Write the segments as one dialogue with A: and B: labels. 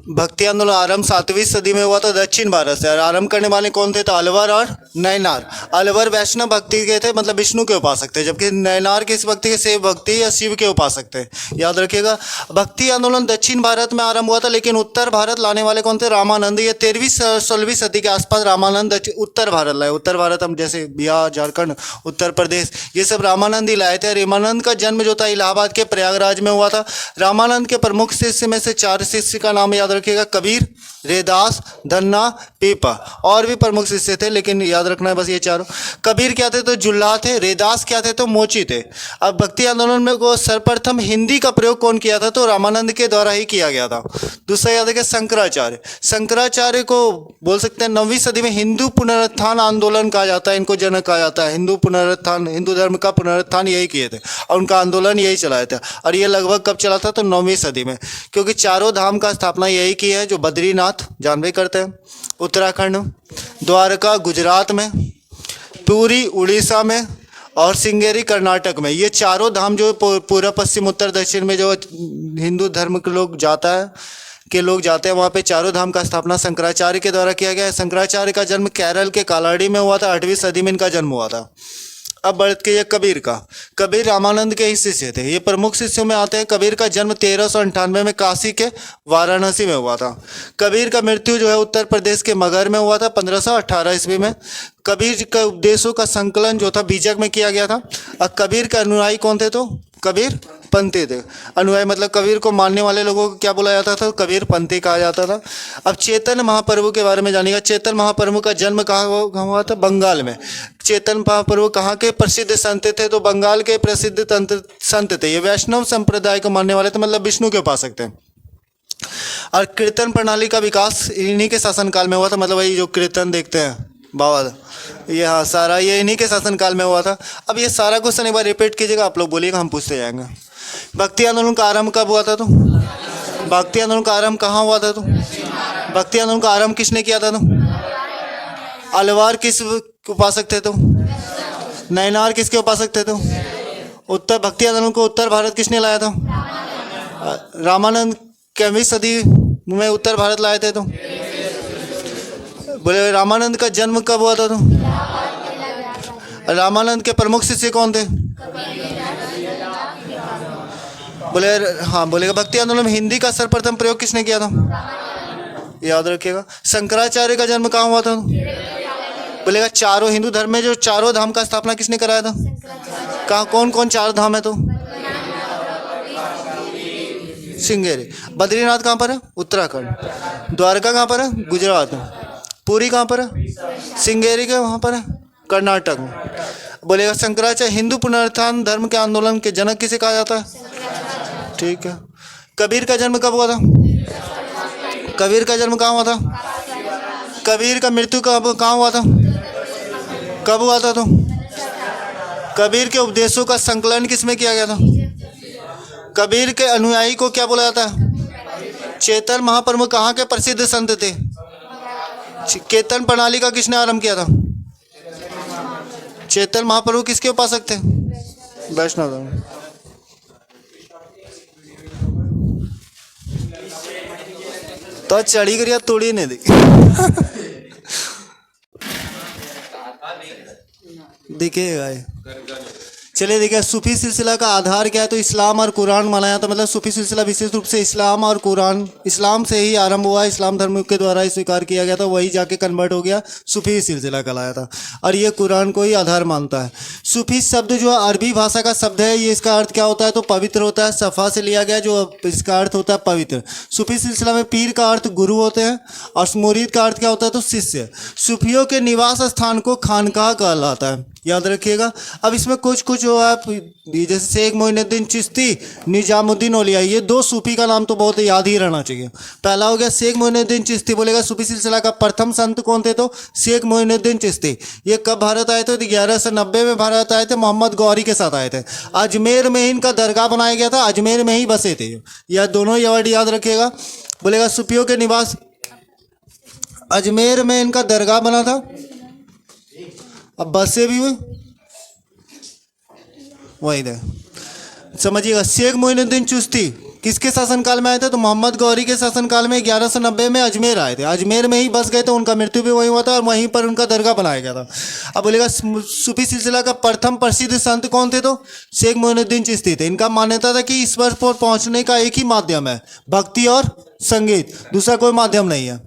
A: भक्ति आंदोलन आरंभ 7वीं सदी में हुआ था दक्षिण भारत से। और आरंभ करने वाले कौन थे? तो अलवर और नैनार। अलवर वैष्णव भक्ति के थे, मतलब विष्णु के उपासक थे, जबकि नैनार किस भक्ति के? शिव भक्ति या शिव के उपासक थे, याद रखिएगा। भक्ति आंदोलन दक्षिण भारत में आरंभ हुआ था, लेकिन उत्तर भारत लाने वाले कौन थे? रामानंद। ये 13वीं 16वीं सदी के आसपास रामानंद उत्तर भारत लाए। उत्तर भारत हम जैसे बिहार, झारखंड, उत्तर प्रदेश, ये सब रामानंद ही लाए थे। रामानंद का जन्म जो था इलाहाबाद के प्रयागराज में हुआ था। रामानंद के प्रमुख शिष्य में से 4 शिष्य का नाम याद रखिएगा: कबीर, रैदास, धन्ना, पीपा। और भी प्रमुख शिष्य थे, लेकिन याद रखना है बस ये चारों। कबीर क्या थे? तो जुल्हा थे। रैदास क्या थे? तो मोची थे। अब भक्ति आंदोलन में को सर्वप्रथम हिंदी का प्रयोग कौन किया था? तो रामानंद के द्वारा ही किया गया था। दूसरा याद रखिए शंकराचार्य। शंकराचार्य को बोल सकते हैं 9वीं सदी में हिंदू पुनरुत्थान आंदोलन कहा जाता है, इनको जनक कहा जाता है। हिंदू पुनरुत्थान, हिंदू धर्म का पुनरुत्थान यही किए थे और उनका आंदोलन यही चलाया था। और ये लगभग कब चला था? तो 9वीं सदी में, क्योंकि चारों धाम का स्थापना यही की है, जो बद्रीनाथ जानवे करते हैं उत्तराखंड, द्वारका गुजरात में, पुरी उड़ीसा में और श्रृंगेरी कर्नाटक में। ये चारों धाम जो पूर्व पश्चिम उत्तर दक्षिण में जो हिंदू धर्म के लोग जाते हैं वहाँ पे चारों धाम का स्थापना शंकराचार्य के द्वारा किया गया है। शंकराचार्य का जन्म केरल के कालाड़ी में हुआ था। 8वीं सदी में इनका जन्म हुआ था। अब बढ़ के ये कबीर का। कबीर रामानंद के ही शिष्य थे। ये प्रमुख शिष्यों में आते हैं। कबीर का जन्म 1398 में काशी के वाराणसी में हुआ था। कबीर का मृत्यु जो है उत्तर प्रदेश के मगहर में हुआ था 1518 ईस्वी में। कबीर का उपदेशों का संकलन जो था बीजक में किया गया था। अब कबीर के अनुयायी कौन थे? तो कबीर पंथी थे। अनुयायी मतलब कबीर को मानने वाले लोगों को क्या बोला जाता था? कबीर पंथी कहा जाता था। अब चैतन्य महाप्रभु के बारे में जानिएगा। चैतन्य महाप्रभु का जन्म कहाँ हुआ था? बंगाल में। चैतन्य महाप्रभु कहाँ के प्रसिद्ध संत थे? तो बंगाल के प्रसिद्ध संत थे। ये वैष्णव संप्रदाय को मानने वाले थे, मतलब विष्णु के उपासक थे। और कीर्तन प्रणाली का विकास इन्हीं के शासनकाल में हुआ था। मतलब वही जो कीर्तन देखते हैं बाबा, ये हाँ सारा ये इन्हीं के शासनकाल में हुआ था। अब ये सारा क्वेश्चन एक बार रिपीट कीजिएगा, आप लोग बोलिएगा, हम पूछते जाएंगे। भक्ति आंदोलन का आरंभ कब हुआ था? तो भक्ति आंदोलन का आरंभ कहाँ हुआ था? तो भक्ति आंदोलन का आरंभ किसने किया था? तो अलवार किस उपासक थे? तो नैनार किसके उपासक थे? तो उत्तर भक्ति आंदोलन को उत्तर भारत किसने लाया था? रामानंद कितवीं सदी में उत्तर भारत लाए थे? तो बोले रामानंद का जन्म कब हुआ था? तो रामानंद के प्रमुख शिष्य कौन थे? बोले हाँ बोलेगा। भक्ति आंदोलन में हिंदी का सर्वप्रथम प्रयोग किसने किया था? याद रखिएगा। शंकराचार्य का जन्म कहाँ हुआ था? बोलेगा चारों हिंदू धर्म में जो चारों धाम का स्थापना किसने कराया था? कहाँ कौन कौन 4 धाम है? तो श्रृंगेरी। बद्रीनाथ कहाँ पर है? उत्तराखंड। द्वारका कहाँ पर है? गुजरात। पुरी कहाँ पर है? श्रृंगेरी के वहाँ पर है, कर्नाटक में। बोलेगा शंकराचार्य हिंदू पुनरुत्थान धर्म के आंदोलन के जनक किसे कहा जाता है? ठीक है। कबीर का जन्म कब हुआ था? कबीर का जन्म कहाँ हुआ था? कबीर का मृत्यु कहाँ हुआ था? कब हुआ था? तो कबीर के उपदेशों का संकलन किसमें किया गया था? कबीर के अनुयायी को क्या बोला जाता है? चैतन्य महाप्रभु कहाँ के प्रसिद्ध संत थे? कीर्तन प्रणाली का किसने आरंभ किया था? चैतन्य महाप्रभु किसके उपासक थे? वैष्णव धर्म। तो चढ़ी करिया तोड़ी नहीं देखी दिखेगा ये। चलिए देखिए, सूफी सिलसिला का आधार क्या है? तो इस्लाम और कुरान माना जाता है। मतलब सूफी सिलसिला विशेष रूप से इस्लाम और कुरान, इस्लाम से ही आरंभ हुआ। इस्लाम धर्म के द्वारा ही स्वीकार किया गया था, वही जाके कन्वर्ट हो गया, सूफी सिलसिला कहलाया था। और ये कुरान को ही आधार मानता है। सूफी शब्द जो अरबी भाषा का शब्द है, ये इसका अर्थ क्या होता है? तो पवित्र होता है। सफ़ा से लिया गया, जो इसका अर्थ होता है पवित्र। सूफी सिलसिला में पीर का अर्थ गुरु होते हैं और मुरीद का अर्थ क्या होता है? तो शिष्य। सूफियों के निवास स्थान को खानकाह कहलाता है, याद रखिएगा। अब इसमें कुछ जो आप जैसे शेख मोइनुद्दीन चिश्ती, निजामुद्दीन औलिया, ये 2 सूफी का नाम तो बहुत याद ही रहना चाहिए। पहला हो गया शेख मोइनुद्दीन चिश्ती। बोलेगा सूफी सिलसिला का प्रथम संत कौन थे? तो शेख मोइनुद्दीन चिश्ती। ये कब भारत आए थे? 1190 में भारत आए थे। मोहम्मद गौरी के साथ आए थे। अजमेर में इनका दरगाह बनाया गया था, अजमेर में ही बसे थे। यह दोनों ये वर्ड याद रखिएगा। बोलेगा सूफियों के निवास अजमेर में इनका दरगाह बना था। अब बसे भी हुई वही दे, समझिएगा। शेख मोइनुद्दीन चिश्ती किसके शासनकाल में आए थे? तो मोहम्मद गौरी के शासनकाल में 1190 में अजमेर आए थे। अजमेर में ही बस गए, तो उनका मृत्यु भी वहीं हुआ था और वहीं पर उनका दरगाह बनाया गया था। अब बोलेगा सूफी सिलसिला का प्रथम प्रसिद्ध संत कौन थे? तो शेख मोइनुद्दीन चिश्ती थे। इनका मान्यता था कि ईश्वर पर पहुंचने का एक ही माध्यम है, भक्ति और संगीत, दूसरा कोई माध्यम नहीं है।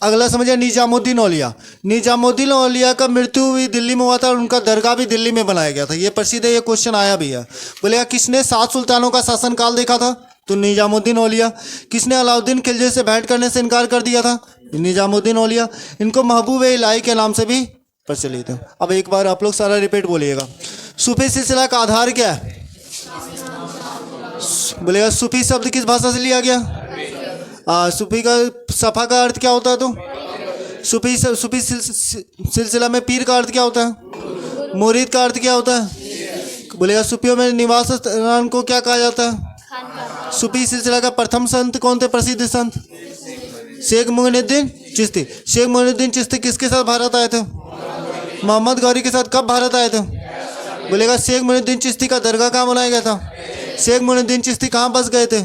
A: अगला समझिए निजामुद्दीन औलिया। निजामुद्दीन औलिया का मृत्यु भी दिल्ली में हुआ था और उनका दरगाह भी दिल्ली में बनाया गया था। ये प्रसिद्ध है, ये क्वेश्चन आया भी है। बोलेगा किसने 7 सुल्तानों का शासनकाल देखा था? तो निजामुद्दीन औलिया। किसने अलाउद्दीन खिलजी से भेंट करने से इनकार कर दिया था? निजामुद्दीन औलिया। इनको महबूब इलाही के नाम से भी प्रचलित है। अब एक बार आप लोग सारा रिपीट बोलिएगा। सूफी सिलसिला का आधार क्या है? बोलेगा सूफी शब्द किस भाषा से लिया गया? सूफी का सफ़ा का अर्थ क्या होता है? तो सूफी सिलसिला में पीर का अर्थ क्या होता है? मुरीद का अर्थ क्या होता है? बोलेगा सूफियों में निवास स्थान को क्या कहा जाता है? सूफी सिलसिला का प्रथम संत कौन थे? प्रसिद्ध संत शेख मोइनुद्दीन चिश्ती। शेख मोइनुद्दीन चिश्ती किसके साथ भारत आए थे? मोहम्मद गौरी के साथ। कब भारत आए थे? बोलेगा शेख मोइनुद्दीन चिश्ती का दरगाह कहाँ बनाया गया था? शेख मोइनुद्दीन चिश्ती कहाँ बस गए थे?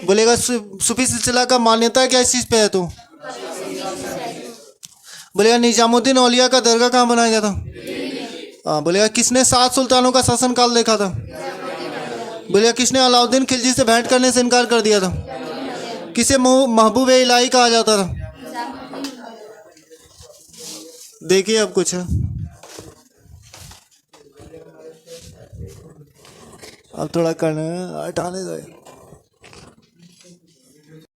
A: बोलेगा सूफी सिलसिला का मान्यता क्या इस चीज़ पे है? तो बोलेगा निजामुद्दीन औलिया का दरगाह कहाँ बनाया गया था? बोलेगा किसने 7 सुल्तानों का शासनकाल देखा था? बोलेगा किसने अलाउद्दीन खिलजी से भेंट करने से इनकार कर दिया था? किसे महबूब इलाही कहा जाता था? देखिए अब कुछ है, अब थोड़ा करना है, हटाने दो।